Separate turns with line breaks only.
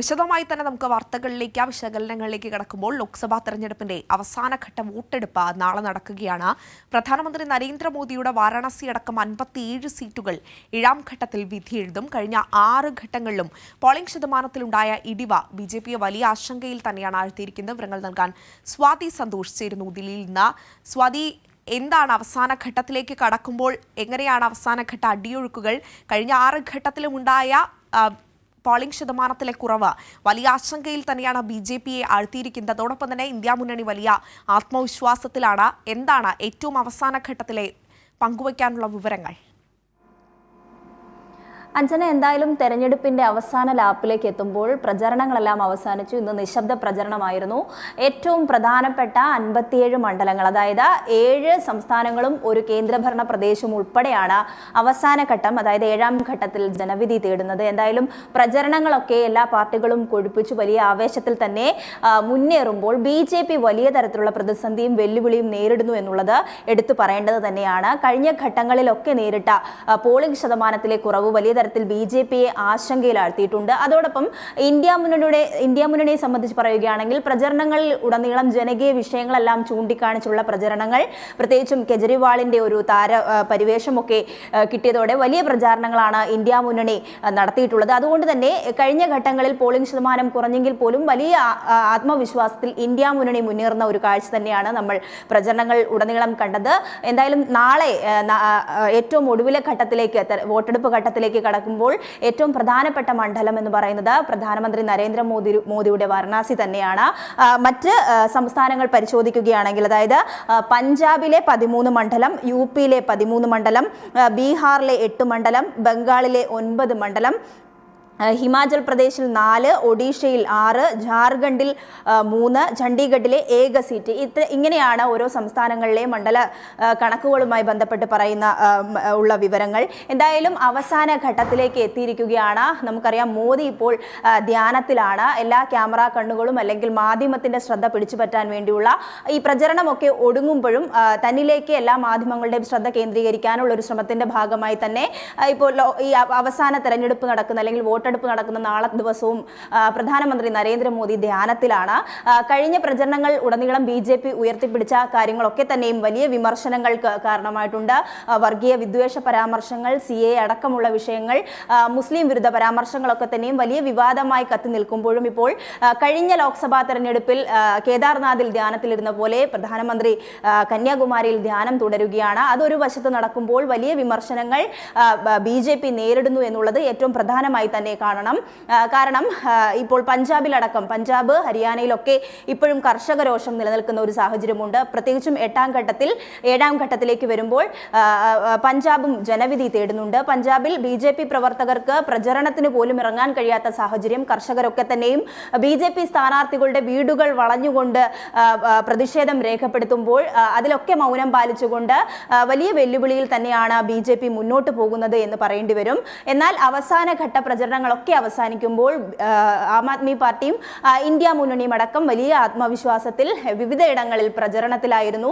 വിശദമായി തന്നെ നമുക്ക് വാർത്തകളിലേക്ക് വിശകലനങ്ങളിലേക്ക് കടക്കുമ്പോൾ ലോക്സഭാ തെരഞ്ഞെടുപ്പിന്റെ അവസാനഘട്ട വോട്ടെടുപ്പ് നാളെ നടക്കുകയാണ്. പ്രധാനമന്ത്രി നരേന്ദ്രമോദിയുടെ വാരാണസി അടക്കം 57 സീറ്റുകൾ 7ാം ഘട്ടത്തിൽ വിധിയെഴുതും. കഴിഞ്ഞ 6 ഘട്ടങ്ങളിലും പോളിംഗ് ശതമാനത്തിലുണ്ടായ ഇടിവ ബിജെപിയെ വലിയ ആശങ്കയിൽ തന്നെയാണ് ആഴ്ത്തിയിരിക്കുന്നത്. വിവരങ്ങൾ നൽകാൻ സ്വാതി സന്തോഷ് ചേരുന്നു ദില്ലിയിൽ നിന്ന്. സ്വാതി, എന്താണ് അവസാന ഘട്ടത്തിലേക്ക് കടക്കുമ്പോൾ എങ്ങനെയാണ് അവസാനഘട്ട അടിയൊഴുക്കുകൾ? കഴിഞ്ഞ 6 ഘട്ടത്തിലും ഉണ്ടായ പോളിംഗ് ശതമാനത്തിലെ കുറവ് വലിയ ആശങ്കയിൽ തന്നെയാണ് ബിജെപിയെ ആഴ്ത്തിയിരിക്കുന്നത്. അതോടൊപ്പം തന്നെ ഇന്ത്യ മുന്നണി വലിയ ആത്മവിശ്വാസത്തിലാണ്. എന്താണ് ഏറ്റവും അവസാന ഘട്ടത്തിലെ പങ്കുവയ്ക്കാനുള്ള വിവരങ്ങൾ?
അഞ്ജന, എന്തായാലും തെരഞ്ഞെടുപ്പിന്റെ അവസാന ലാപ്പിലേക്ക് എത്തുമ്പോൾ പ്രചരണങ്ങളെല്ലാം അവസാനിച്ചു. ഇന്ന് നിശബ്ദ പ്രചരണമായിരുന്നു. ഏറ്റവും പ്രധാനപ്പെട്ട 57 മണ്ഡലങ്ങൾ, അതായത് 7 സംസ്ഥാനങ്ങളും ഒരു കേന്ദ്രഭരണ പ്രദേശവും ഉൾപ്പെടെയാണ് അവസാന ഘട്ടം, അതായത് 7ാം ഘട്ടത്തിൽ ജനവിധി തേടുന്നത്. എന്തായാലും പ്രചരണങ്ങളൊക്കെ എല്ലാ പാർട്ടികളും കൊഴുപ്പിച്ചു വലിയ ആവേശത്തിൽ തന്നെ മുന്നേറുമ്പോൾ ബിജെപി വലിയ തരത്തിലുള്ള പ്രതിസന്ധിയും വെല്ലുവിളിയും നേരിടുന്നു എന്നുള്ളത് എടുത്തു പറയേണ്ടത് തന്നെയാണ്. കഴിഞ്ഞ ഘട്ടങ്ങളിലൊക്കെ നേരിട്ട പോളിംഗ് ശതമാനത്തിലെ കുറവ് വലിയ തരത്തിൽ ബിജെപിയെ ആശങ്കയിലാഴ്ത്തിയിട്ടുണ്ട്. അതോടൊപ്പം ഇന്ത്യ മുന്നണിയെ സംബന്ധിച്ച് പറയുകയാണെങ്കിൽ പ്രചരണങ്ങളിൽ ഉടനീളം ജനകീയ വിഷയങ്ങളെല്ലാം ചൂണ്ടിക്കാണിച്ചുള്ള പ്രചരണങ്ങൾ, പ്രത്യേകിച്ചും കെജ്രിവാളിന്റെ ഒരു പരിവേഷമൊക്കെ കിട്ടിയതോടെ വലിയ പ്രചാരണങ്ങളാണ് ഇന്ത്യ മുന്നണി നടത്തിയിട്ടുള്ളത്. അതുകൊണ്ട് തന്നെ കഴിഞ്ഞ ഘട്ടങ്ങളിൽ പോളിംഗ് ശതമാനം കുറഞ്ഞെങ്കിൽ പോലും വലിയ ആത്മവിശ്വാസത്തിൽ ഇന്ത്യ മുന്നണി മുന്നേറുന്ന ഒരു കാഴ്ച തന്നെയാണ് നമ്മൾ പ്രചരണങ്ങൾ ഉടനീളം കണ്ടത്. എന്തായാലും നാളെ ഏറ്റവും ഒടുവിലെ ഘട്ടത്തിലേക്ക്, വോട്ടെടുപ്പ് ഘട്ടത്തിലേക്ക് കടക്കുമ്പോൾ ഏറ്റവും പ്രധാനപ്പെട്ട മണ്ഡലം എന്ന് പറയുന്നത് പ്രധാനമന്ത്രി നരേന്ദ്രമോദിയുടെ വാരണാസി തന്നെയാണ്. മറ്റ് സംസ്ഥാനങ്ങൾ പരിശോധിക്കുകയാണെങ്കിൽ, അതായത് പഞ്ചാബിലെ 13 മണ്ഡലം, യു.പിയിലെ 13 മണ്ഡലം, ബീഹാറിലെ 8 മണ്ഡലം, ബംഗാളിലെ 9 മണ്ഡലം, ഹിമാചൽ പ്രദേശിൽ 4, ഒഡീഷയിൽ 6, ജാർഖണ്ഡിൽ 3, ചണ്ഡീഗഡിലെ ഏക സീറ്റ്. ഇങ്ങനെയാണ് ഓരോ സംസ്ഥാനങ്ങളിലെ മണ്ഡല കണക്കുകളുമായി ബന്ധപ്പെട്ട് ഉള്ള വിവരങ്ങൾ. എന്തായാലും അവസാന ഘട്ടത്തിലേക്ക് എത്തിയിരിക്കുകയാണ്. നമുക്കറിയാം, മോദി ഇപ്പോൾ ധ്യാനത്തിലാണ്. എല്ലാ ക്യാമറ കണ്ണുകളും അല്ലെങ്കിൽ മാധ്യമത്തിന്റെ ശ്രദ്ധ പിടിച്ചുപറ്റാൻ വേണ്ടിയുള്ള ഈ പ്രചരണമൊക്കെ ഒടുങ്ങുമ്പോഴും തന്നിലേക്ക് എല്ലാ മാധ്യമങ്ങളുടെയും ശ്രദ്ധ കേന്ദ്രീകരിക്കാനുള്ള ഒരു ശ്രമത്തിന്റെ ഭാഗമായി തന്നെ ഇപ്പോൾ ഈ അവസാന തെരഞ്ഞെടുപ്പ് നടക്കുന്ന അല്ലെങ്കിൽ വോട്ടെടുപ്പ് നടക്കുന്ന നാളെ ദിവസവും പ്രധാനമന്ത്രി നരേന്ദ്രമോദി ധ്യാനത്തിലാണ്. കഴിഞ്ഞ പ്രചരണങ്ങൾ ഉടനീളം ബിജെപി ഉയർത്തിപ്പിടിച്ച കാര്യങ്ങളൊക്കെ തന്നെയും വലിയ വിമർശനങ്ങൾക്ക് കാരണമായിട്ടുണ്ട്. വർഗീയ വിദ്വേഷ പരാമർശങ്ങൾ, CAA അടക്കമുള്ള വിഷയങ്ങൾ, മുസ്ലിം വിരുദ്ധ പരാമർശങ്ങളൊക്കെ തന്നെയും വലിയ വിവാദമായി കത്തി നിൽക്കുമ്പോഴും ഇപ്പോൾ കഴിഞ്ഞ ലോക്സഭാ തെരഞ്ഞെടുപ്പിൽ കേദാർനാഥിൽ ധ്യാനത്തിലിരുന്ന പോലെ പ്രധാനമന്ത്രി കന്യാകുമാരിയിൽ ധ്യാനം തുടരുകയാണ്. അതൊരു വശത്ത് നടക്കുമ്പോൾ വലിയ വിമർശനങ്ങൾ ബിജെപി നേരിടുന്നു എന്നുള്ളത് ഏറ്റവും പ്രധാനമായി തന്നെ കാണണം. കാരണം ഇപ്പോൾ പഞ്ചാബിലടക്കം, പഞ്ചാബ്, ഹരിയാനയിലൊക്കെ ഇപ്പോഴും കർഷക രോഷം നിലനിൽക്കുന്ന ഒരു സാഹചര്യമുണ്ട്. പ്രത്യേകിച്ചും 7ാം ഘട്ടത്തിലേക്ക് വരുമ്പോൾ പഞ്ചാബും ജനവിധി തേടുന്നുണ്ട്. പഞ്ചാബിൽ ബിജെപി പ്രവർത്തകർക്ക് പ്രചരണത്തിന് പോലും ഇറങ്ങാൻ കഴിയാത്ത സാഹചര്യം. കർഷകരൊക്കെ തന്നെയും ബിജെപി സ്ഥാനാർത്ഥികളുടെ വീടുകൾ വളഞ്ഞുകൊണ്ട് പ്രതിഷേധം രേഖപ്പെടുത്തുമ്പോൾ അതിലൊക്കെ മൗനം പാലിച്ചുകൊണ്ട് വലിയ വെല്ലുവിളിയിൽ തന്നെയാണ് ബിജെപി മുന്നോട്ട് പോകുന്നത് എന്ന് പറയേണ്ടി വരും. എന്നാൽ അവസാന ഘട്ട പ്രചരണങ്ങളൊക്കെ അവസാനിക്കുമ്പോൾ ആം ആദ്മി പാർട്ടിയും ഇന്ത്യ മുന്നണിയും അടക്കം വലിയ ആത്മവിശ്വാസത്തിൽ വിവിധയിടങ്ങളിൽ പ്രചരണത്തിലായിരുന്നു.